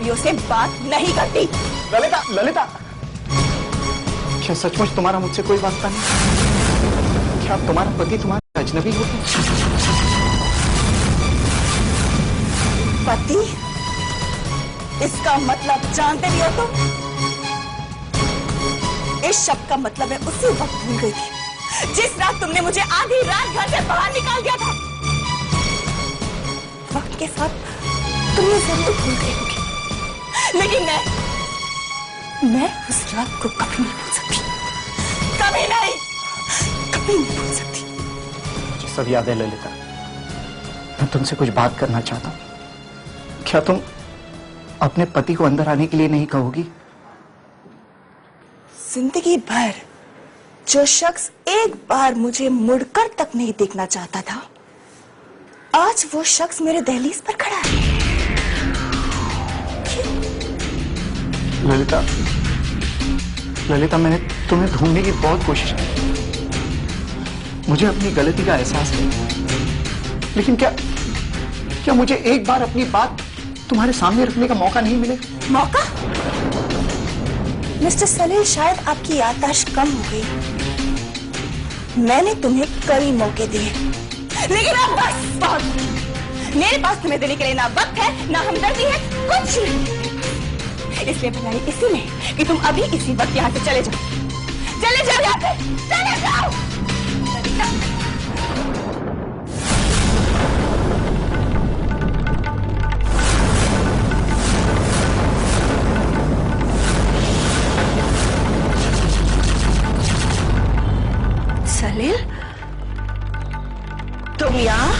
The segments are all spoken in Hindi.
अजनबियों से बात नहीं करती। ललिता, ललिता, क्या सचमुच तुम्हारा मुझसे कोई वास्ता नहीं? क्या तुम्हारा पति तुम्हारा अजनबी हो? पति? इसका मतलब जानते भी हो तुम? इस शब्द का मतलब मैं उसी वक्त भूल गई थी जिस रात तुमने मुझे आधी रात घर से बाहर निकाल दिया था। वक्त के साथ तुमने जरूर भूल गई होगी, लेकिन मैं उस रात को कभी नहीं भूल सकती। कभी नहीं, कभी नहीं भूल सकती। मुझे सब याद है ललिता। मैं तुमसे कुछ बात करना चाहता हूं। क्या तुम अपने पति को अंदर आने के लिए नहीं कहोगी? जिंदगी भर जो शख्स एक बार मुझे मुड़कर तक नहीं देखना चाहता था, आज वो शख्स मेरे दहलीज पर खड़ा है। ललिता, ललिता, मैंने तुम्हें ढूंढने की बहुत कोशिश की। मुझे अपनी गलती का एहसास है, लेकिन क्या मुझे एक बार अपनी बात तुम्हारे सामने रखने का मौका नहीं मिलेगा? मौका? मिस्टर सलील, शायद आपकी याददाश्त कम हो गई। मैंने तुम्हें कई मौके दिए, लेकिन अब बस बहुत। मेरे पास तुम्हें देने के लिए ना वक्त है, ना हमदर्दी है, कुछ नहीं। इसलिए भलाई इसी में कि तुम अभी इसी वक्त यहाँ से चले जाओ। चले जाओ यहाँ से, चले जाओ। सलील, तुम यहाँ?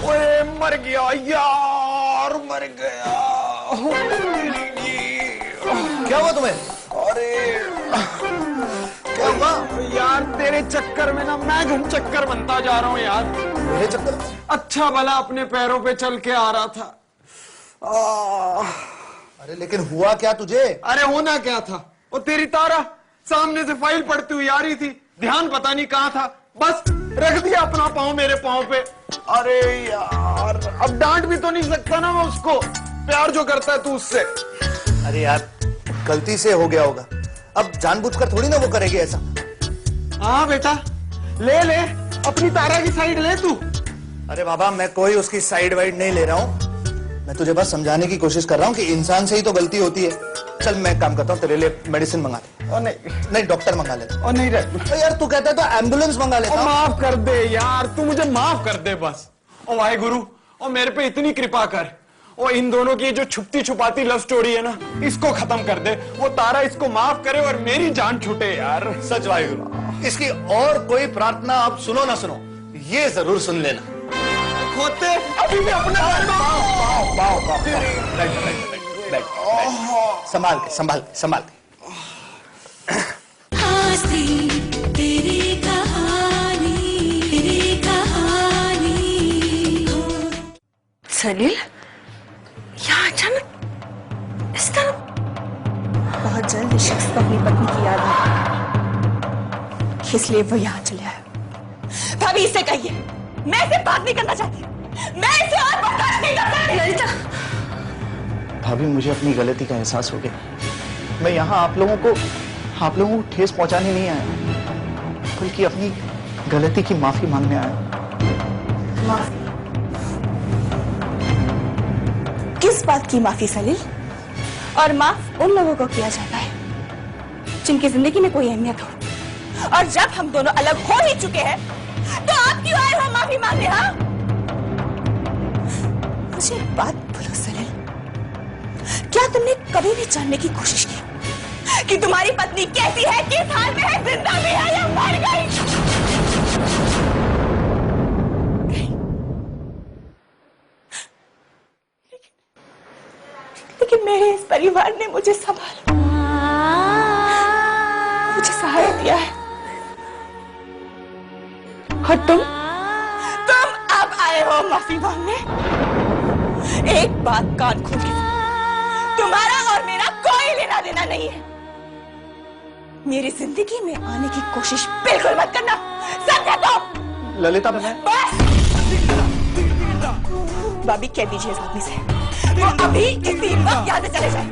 ओए, मर गया यार, मर गया। क्या हुआ तुम्हें? अरे क्या हुआ? यार, तेरे चक्कर में ना मैं घुम चक्कर बनता जा रहा हूँ यार। मेरे चक्कर? अच्छा भला अपने पैरों पे चल के आ रहा था। अरे लेकिन हुआ क्या तुझे? अरे होना क्या था, वो तेरी तारा सामने से फाइल पढ़ती हुई आ रही थी। ध्यान पता नहीं कहाँ था, बस रख दिया अपना पाँव मेरे पाँव पे। अरे यार, अब डांट भी तो नहीं सकता ना मैं उसको। प्यार जो करता है तू उससे। अरे यार, गलती से हो गया होगा, अब जानबूझकर थोड़ी ना वो करेगी ऐसा। हाँ बेटा, ले ले अपनी तारा की साइड ले तू। अरे बाबा, मैं कोई उसकी साइड वाइड नहीं ले रहा हूँ। मैं तुझे बस समझाने की कोशिश कर रहा हूँ कि इंसान से ही तो गलती होती है। चल मैं एक काम करता हूँ, तेरे लिए मेडिसिन मंगा ले। और नहीं डॉक्टर मंगा लेता। और नहीं रह यार तू कहता है तो एम्बुलेंस मंगा लेता। माफ कर दे यार, तू मुझे माफ कर दे बस। ओ वाहेगुरु, और मेरे पे इतनी कृपा कर। और इन दोनों की जो छुपती छुपाती लव स्टोरी है ना, इसको खत्म कर दे। वो तारा इसको माफ करे और मेरी जान छूटे यार। सच वाहेगुरु, इसकी और कोई प्रार्थना आप सुनो ना सुनो, ये जरूर सुन लेना। होते अभी भी अपने संभाल के, संभाल के, संभाल के। सलील, यहाँ अचानक इस तरह? बहुत जल्द इस शख्स को अपनी पत्नी की याद आई, इसलिए वो यहाँ चले आया। भाभी, इसे कहिए मैं इसे बात नहीं करना चाहती, मैं इसे और बर्दाश्त नहीं कर सकती। ललिता, भाभी, मुझे अपनी गलती का एहसास हो गया। मैं यहाँ आप लोगों को ठेस पहुंचाने नहीं आया, बल्कि अपनी गलती की माफी मांगने आया। माफी? किस बात की माफी सलील? और माफ उन लोगों को किया जाता है जिनकी जिंदगी में कोई अहमियत हो, और जब हम दोनों अलग हो ही चुके हैं तो आप क्यों आए हो माफी मांगने? हाँ, मुझे एक बात बोलो सलील, क्या तुमने कभी भी जानने की कोशिश की कि तुम्हारी पत्नी कैसी है, किस हाल में है, जिंदा भी है या मर गई? लेकिन मेरे इस परिवार ने मुझे संभाला, मुझे सहारा दिया है, और तुम अब आए हो माफी मांगने? एक बात कान खोल के, तुम्हारा और मेरा कोई लेना देना नहीं है। मेरी जिंदगी में आने की कोशिश बिल्कुल मत करना, समझे? तो ललिता मैं बस! भाभी कह दीजिए इस आदमी से वो अभी इसी वक्त यहाँ से चले जाए,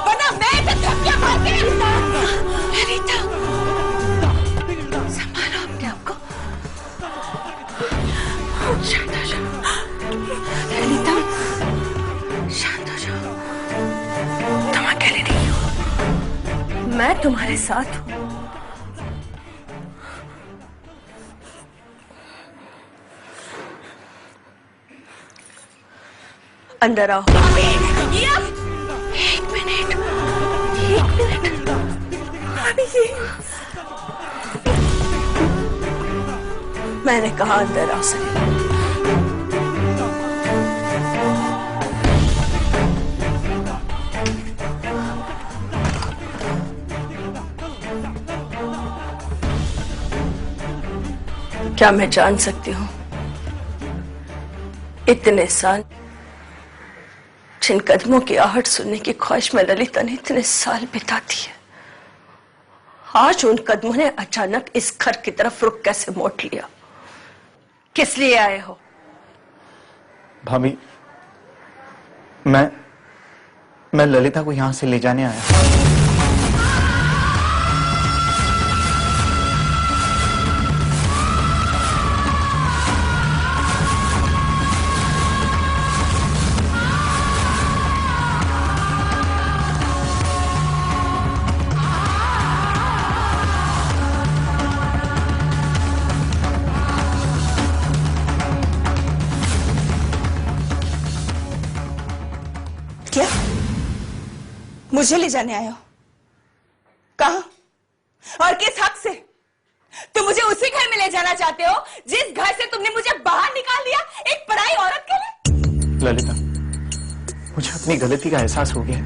वरना मैं इसे धक्के मार के ललिता, संभालो अपने आप को। शांत हो जाओ ललिता, शांत हो जाओ। तुम अकेले नहीं हो, मैं तुम्हारे साथ हूँ। अंदर आओ। एक मिनट, अभी ये मैंने कहा अंदर आ सके। क्या मैं जान सकती हूँ इतने साल जिन कदमों की आहट सुनने की ख्वाहिश में ललिता ने इतने साल बिता दिए, आज उन कदमों ने अचानक इस घर की तरफ रुख कैसे मोड़ लिया? किस लिए आए हो? भाभी मैं ललिता को यहां से ले जाने आया। क्या मुझे ले जाने आए हो? कहां और किस हक से? तुम मुझे उसी घर में ले जाना चाहते हो जिस घर से तुमने मुझे बाहर निकाल दिया, एक पराई औरत के लिए? ललिता, मुझे अपनी गलती का एहसास हो गया है।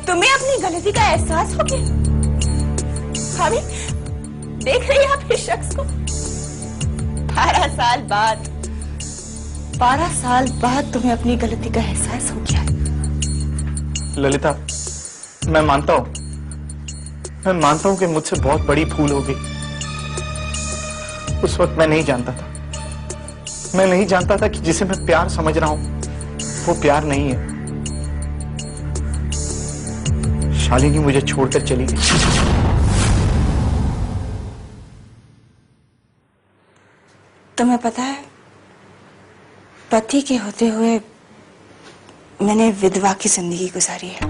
तुम्हें अपनी गलती का एहसास हो गया? भाभी देख रही है आप इस शख्स को? 12 साल बाद तुम्हें अपनी गलती का एहसास हो गया। ललिता, मैं मानता हूं कि मुझसे बहुत बड़ी भूल हो गई। उस वक्त मैं नहीं जानता था कि जिसे मैं प्यार समझ रहा हूं वो प्यार नहीं है। शालिनी मुझे छोड़कर चली गई। तुम्हें पता है, पति के होते हुए मैंने विधवा की जिंदगी गुजारी है।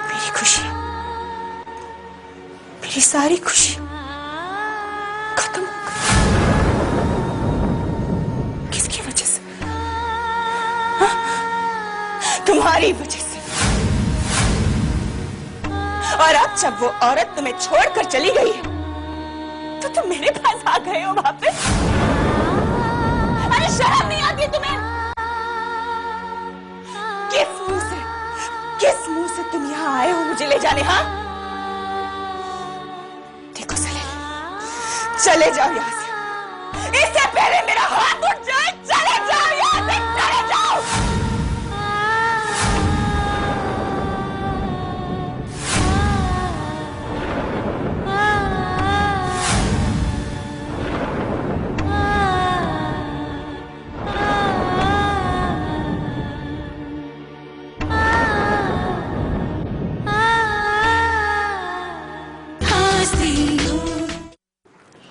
मेरी खुशी, मेरी सारी खुशी खत्म हो गई। किसकी वजह से? हा? तुम्हारी वजह से। और अब जब वो औरत तुम्हें छोड़कर चली गई है तो तुम मेरे पास आ गए हो वापस। अरे शर्म नहीं आती तुम्हें? किस मुंह से तुम यहाँ आए हो मुझे ले जाने? हाँ देखो सलेल, चले जाओ यहाँ से। इससे पहले मेरा हाथ उठ जाए, चले जाओ यहाँ से, चले जाओ।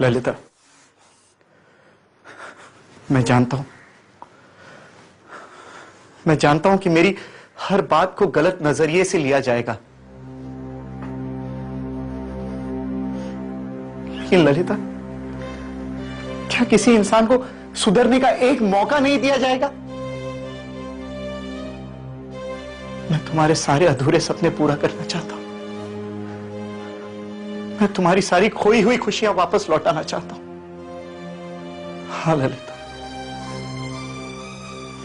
ललिता, मैं जानता हूं कि मेरी हर बात को गलत नजरिए से लिया जाएगा, लेकिन ललिता, क्या किसी इंसान को सुधरने का एक मौका नहीं दिया जाएगा? मैं तुम्हारे सारे अधूरे सपने पूरा करना चाहता हूं। मैं तुम्हारी सारी खोई हुई खुशियां वापस लौटाना चाहता हूं। हाँ ललिता।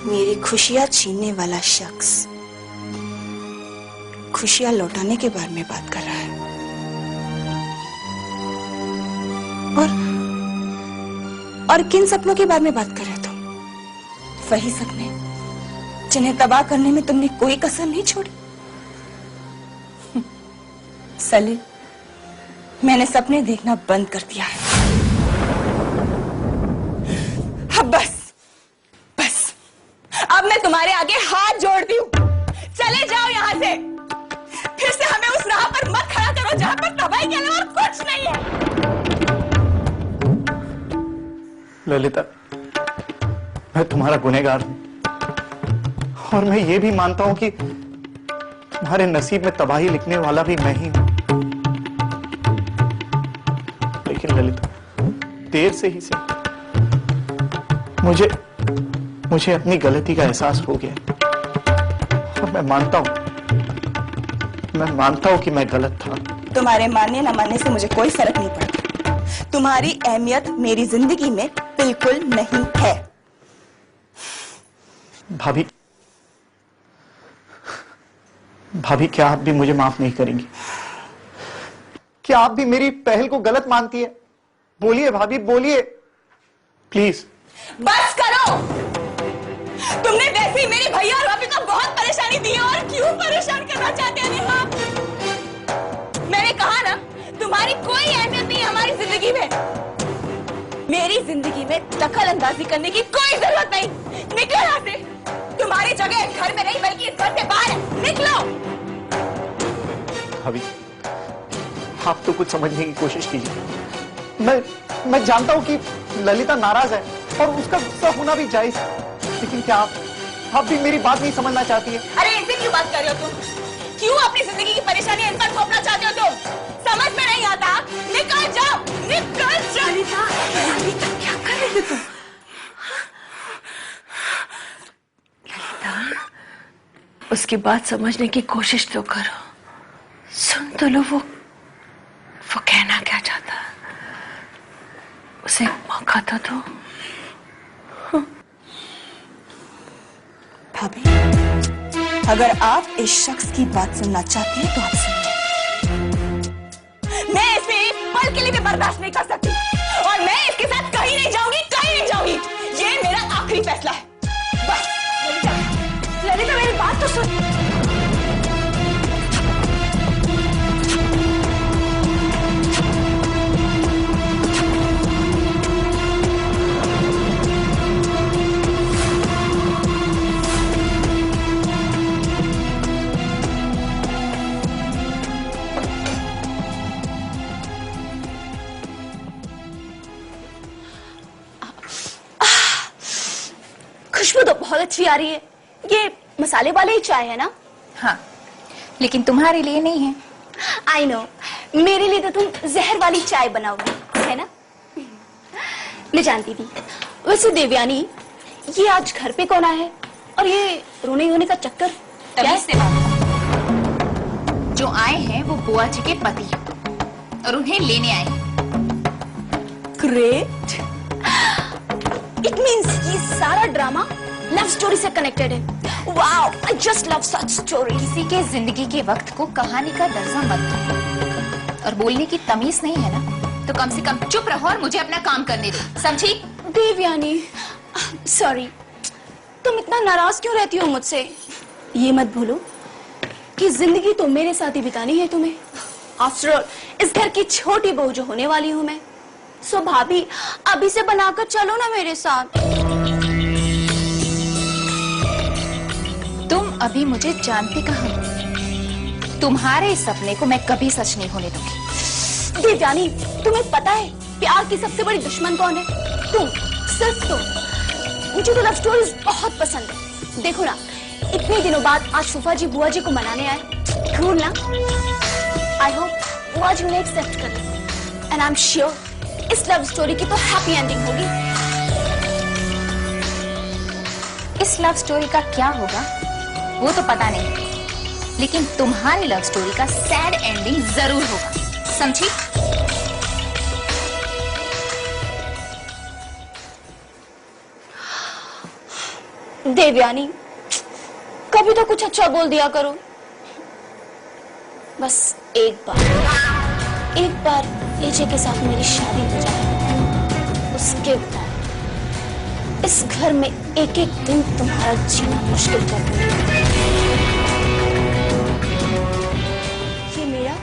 मेरी खुशियां छीनने वाला शख्स खुशियां लौटाने के बारे में बात कर रहा है। और किन सपनों के बारे में बात कर रहे हो तुम? वही सपने जिन्हें तबाह करने में तुमने कोई कसर नहीं छोड़ी। सलील, मैंने सपने देखना बंद कर दिया है। अब बस अब मैं तुम्हारे आगे हाथ जोड़ती हूँ, चले जाओ यहाँ से। फिर से हमें उस राह पर मत खड़ा करो जहाँ पर तबाही के अलावा और कुछ नहीं है। ललिता, मैं तुम्हारा गुनहगार हूं और मैं ये भी मानता हूं कि तुम्हारे नसीब में तबाही लिखने वाला भी मैं ही हूं। लेकिन ललिता, देर से ही सही, मुझे अपनी गलती का एहसास हो गया और मैं मानता हूं कि मैं गलत था। तुम्हारे मानने न मानने से मुझे कोई फर्क नहीं पड़ता। तुम्हारी अहमियत मेरी जिंदगी में बिल्कुल नहीं है। भाभी, क्या आप भी मुझे माफ नहीं करेंगी? क्या आप भी मेरी पहल को गलत मानती है? बोलिए भाभी, बोलिए प्लीज। बस करो। तुमने वैसे ही मेरे भैया और भाभी को बहुत परेशानी दी है, और क्यों परेशान करना चाहते हैं नेहा? मैंने कहा ना, तुम्हारी कोई अहमियत नहीं हमारी जिंदगी में। मेरी जिंदगी में दखल अंदाजी करने की कोई जरूरत नहीं। निकलो यहाँ से। तुम्हारी जगह घर में नहीं बल्कि इस घर से बाहर है। निकलो। भाभी, आप तो कुछ समझने की कोशिश कीजिए। मैं जानता हूं कि ललिता नाराज है और उसका गुस्सा होना भी जायज है, लेकिन क्या आप भी मेरी बात नहीं समझना चाहती है? अरे इनसे क्यों बात कर रहे हो तुम? क्यों अपनी जिंदगी की परेशानी इन पर थोपना चाहते हो तुम? समझ में नहीं आता। निकल जाओ, निकल जाओ। ललिता, क्या कर रही हो तुम? ललिता, उसकी बात समझने की कोशिश तो करो। सुन तो लो वो कहना क्या चाहता है। उसे एक मौका तो दो। भाभी, अगर आप इस शख्स की बात सुनना चाहती हैं तो आप सुनिए। मैं इसे एक पल के लिए भी बर्दाश्त नहीं कर सकती, और मैं इसके साथ कहीं नहीं जाऊंगी, कहीं नहीं जाऊंगी। ये मेरा आखिरी फैसला है। बस। ललिता, मेरी बात तो सुन। खुशबू तो बहुत अच्छी आ रही है। ये मसाले वाले ही चाय है ना? हाँ, लेकिन तुम्हारे लिए नहीं है। आई नो, मेरे लिए तो तुम जहर वाली चाय बनाओगी, है ना? मैं जानती थी। वैसे देवयानी, ये आज घर पे कौन आया है? और ये रोने धोने का चक्कर क्या से बात। जो आए हैं वो बुआ जी के पति हैं और उन्हें लेने आए हैं। ग्रेट। इट मीन्स ये सारा ड्रामा लव स्टोरी से कनेक्टेड है। Wow, I just love such story. किसी के जिंदगी के वक्त को कहानी का दर्जा मत दो। और बोलने की तमीज नहीं है ना, तो कम से कम चुप रहो और मुझे अपना काम करने दो, समझी? देवयानी, सॉरी। तुम इतना नाराज क्यों रहती हो मुझसे? ये मत भूलो कि जिंदगी तो मेरे साथ ही बितानी है तुम्हें। आफ्टर ऑल, इस घर की छोटी बहू जो होने वाली हूं मैं। सो भाभी, अभी से बनाकर चलो ना मेरे साथ। तुम अभी मुझे जानती कहाँ हो? तुम्हारे सपने को मैं कभी सच नहीं होने दूंगी। देवयानी, तुम्हें पता है प्यार की सबसे बड़ी दुश्मन कौन है? तुम, सिर्फ तुम। मुझे तो लव स्टोरीज बहुत पसंद है। देखो ना, इतने दिनों बाद आज फूफा जी बुआ जी को मनाने आए। कूल ना? आई होप बुआ जी उन्हें एक्सेप्ट कर ले। एंड आई एम श्योर इस लव स्टोरी की तो हैप्पी एंडिंग होगी। इस लव स्टोरी का क्या होगा वो तो पता नहीं, लेकिन तुम्हारी लव स्टोरी का सैड एंडिंग जरूर होगा, समझी? देवयानी, कभी तो कुछ अच्छा बोल दिया करो। बस एक बार एजे के साथ मेरी शादी हो जाए, उसके बाद इस घर में एक एक दिन तुम्हारा जीना मुश्किल कर दूंगी। ये मेरा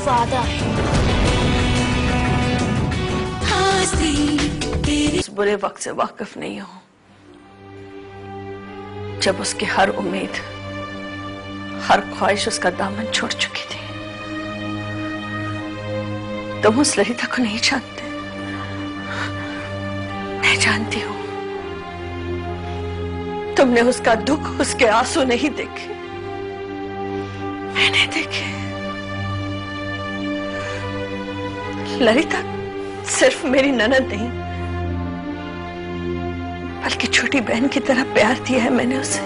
वादा है। उस बुरे वक्त से वाकिफ नहीं हूं जब उसकी हर उम्मीद, हर ख्वाहिश उसका दामन छोड़ चुकी थी। तुम उस ललिता को नहीं जानते, मैं जानती हूं। तुमने उसका दुख, उसके आंसू नहीं देखे, मैंने देखे। ललिता सिर्फ मेरी ननद नहीं, बल्कि छोटी बहन की तरह प्यार दिया है मैंने उसे।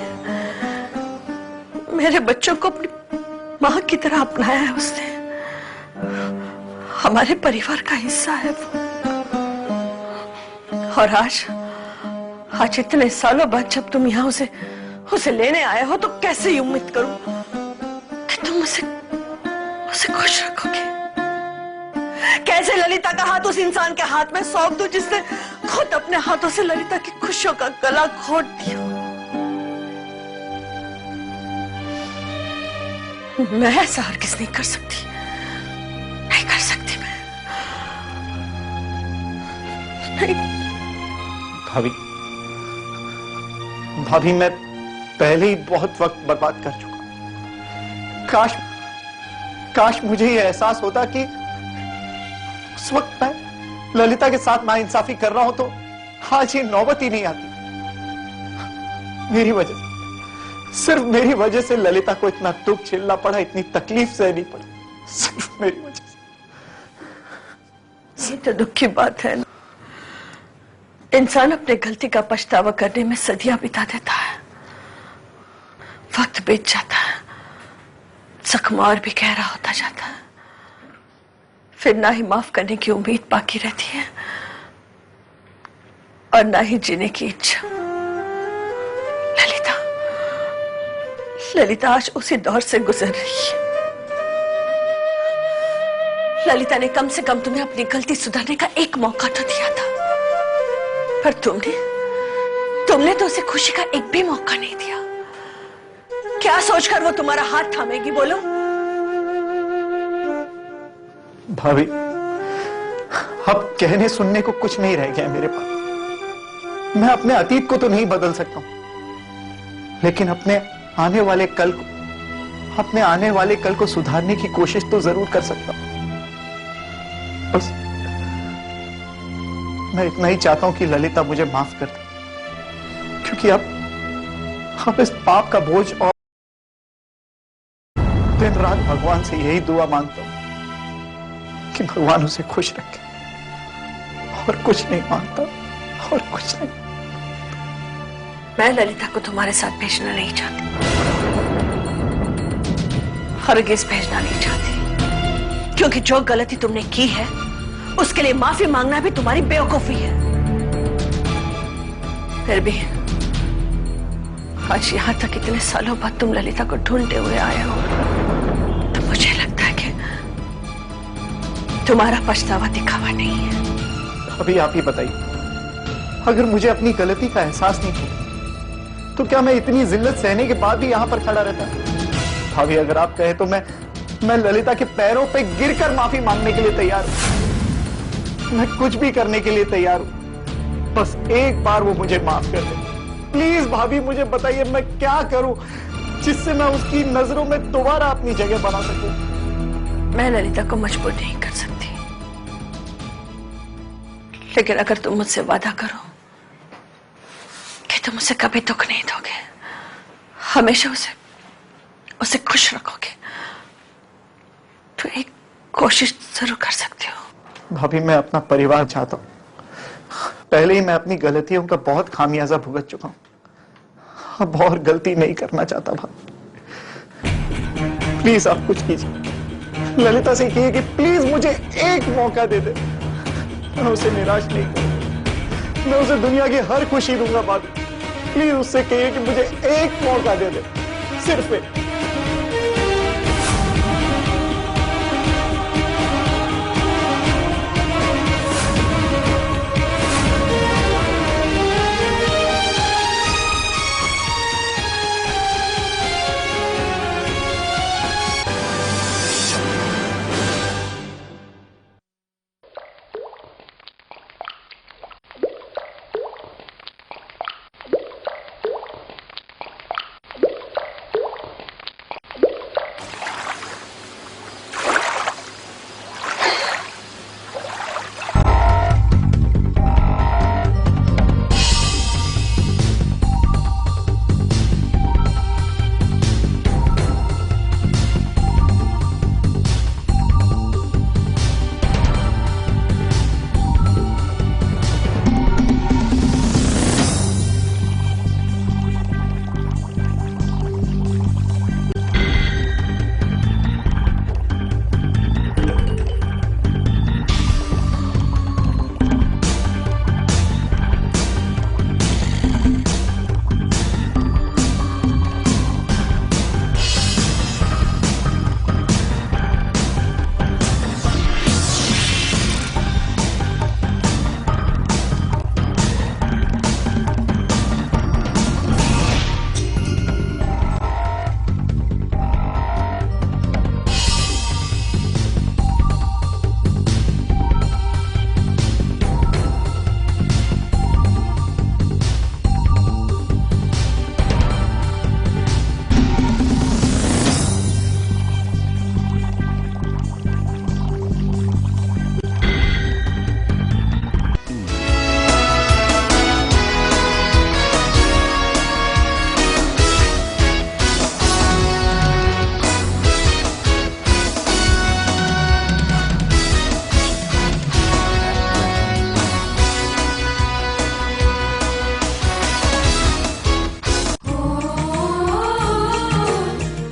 मेरे बच्चों को अपनी मां की तरह अपनाया है उसने। हमारे परिवार का हिस्सा है वो। और आज इतने सालों बाद जब तुम यहां उसे लेने आए हो, तो कैसे उम्मीद करूं कि तुम उसे खुश रखोगे? कैसे ललिता का हाथ उस इंसान के हाथ में सौंप दूं जिसने खुद अपने हाथों से ललिता की खुशियों का गला घोट दिया? मैं ऐसा हरगिज़ नहीं कर सकती, नहीं कर सकती मैं, नहीं। भाभी मैं पहले ही बहुत वक्त बर्बाद कर चुका। काश मुझे ये एहसास होता कि उस वक्त मैं ललिता के साथ नाइंसाफी कर रहा हूं तो आज ये नौबत ही नहीं आती। मेरी वजह से, सिर्फ मेरी वजह से ललिता को इतना दुख झेलना पड़ा, इतनी तकलीफ सहनी पड़ी, सिर्फ मेरी वजह से। ये तो दुख की बात है। इंसान अपने गलती का पछतावा करने में सदियां बिता देता है, वक्त बीत जाता है, जख्म और भी गहरा होता जाता है, फिर ना ही माफ करने की उम्मीद बाकी रहती है और ना ही जीने की इच्छा। ललिता आज उसी दौर से गुजर रही है। ललिता ने कम से कम तुम्हें अपनी गलती सुधारने का एक मौका तो दिया था, पर तुमने तो उसे खुशी का एक भी मौका नहीं दिया। क्या सोचकर वो तुम्हारा हाथ थामेगी, बोलो? भाभी, अब कहने सुनने को कुछ नहीं रह गया मेरे पास। मैं अपने अतीत को तो नहीं बदल सकता हूं, लेकिन अपने आने वाले कल को सुधारने की कोशिश तो जरूर कर सकता हूं। बस मैं इतना ही चाहता हूं कि ललिता मुझे माफ कर दे, क्योंकि अब इस पाप का बोझ, और दिन रात भगवान से यही दुआ मांगता हूं कि भगवान उसे खुश रखे, और कुछ नहीं मांगता, और कुछ नहीं। मैं ललिता को तुम्हारे साथ भेजना नहीं चाहती, हरगिज़ भेजना नहीं चाहती, क्योंकि जो गलती तुमने की है उसके लिए माफी मांगना भी तुम्हारी बेवकूफी है। फिर भी आज यहां तक इतने सालों बाद तुम ललिता को ढूंढते हुए आए हो, तो मुझे लगता है कि तुम्हारा पछतावा दिखावा नहीं है। अभी आप ही बताइए, अगर मुझे अपनी गलती का एहसास नहीं होता तो क्या मैं इतनी जिल्लत सहने के बाद भी यहां पर खड़ा रहता? भाभी, अगर आप कहे तो मैं ललिता के पैरों पे गिरकर माफी मांगने के लिए तैयार हूं। मैं कुछ भी करने के लिए तैयार हूं, बस एक बार वो मुझे माफ कर दे। प्लीज भाभी, मुझे बताइए मैं क्या करूं जिससे मैं उसकी नजरों में दोबारा अपनी जगह बना सकूं। मैं ललिता को मजबूर नहीं कर सकती, लेकिन अगर तुम मुझसे वादा करो कि तुम उसे कभी दुख नहीं दोगे, हमेशा उसे खुश रखोगे, तो एक कोशिश जरूर कर सकते हो। भाभी, मैं अपना परिवार चाहता हूं। पहले ही मैं अपनी गलतियों का बहुत खामियाजा भुगत चुका हूं, अब और गलती नहीं करना चाहता। भाभी, प्लीज आप कुछ कीजिए। ललिता से कहिए कि प्लीज मुझे एक मौका दे दे। मैं उसे निराश नहीं करूंगा, मैं उसे दुनिया की हर खुशी दूंगा। भाभी, प्लीज उससे कहिए कि मुझे एक मौका दे दे, सिर्फ एक।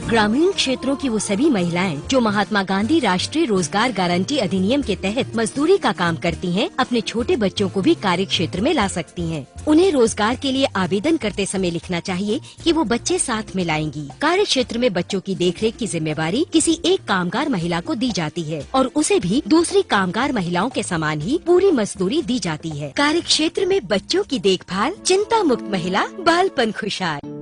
ग्रामीण क्षेत्रों की वो सभी महिलाएं जो महात्मा गांधी राष्ट्रीय रोजगार गारंटी अधिनियम के तहत मजदूरी का काम करती हैं, अपने छोटे बच्चों को भी कार्य क्षेत्र में ला सकती हैं। उन्हें रोजगार के लिए आवेदन करते समय लिखना चाहिए कि वो बच्चे साथ में लाएंगी। कार्य क्षेत्र में बच्चों की देखरेख की जिम्मेवारी किसी एक कामगार महिला को दी जाती है और उसे भी दूसरी कामगार महिलाओं के समान ही पूरी मजदूरी दी जाती है। कार्य क्षेत्र में बच्चों की देखभाल, चिंता मुक्त महिला, बालपन खुशहाल।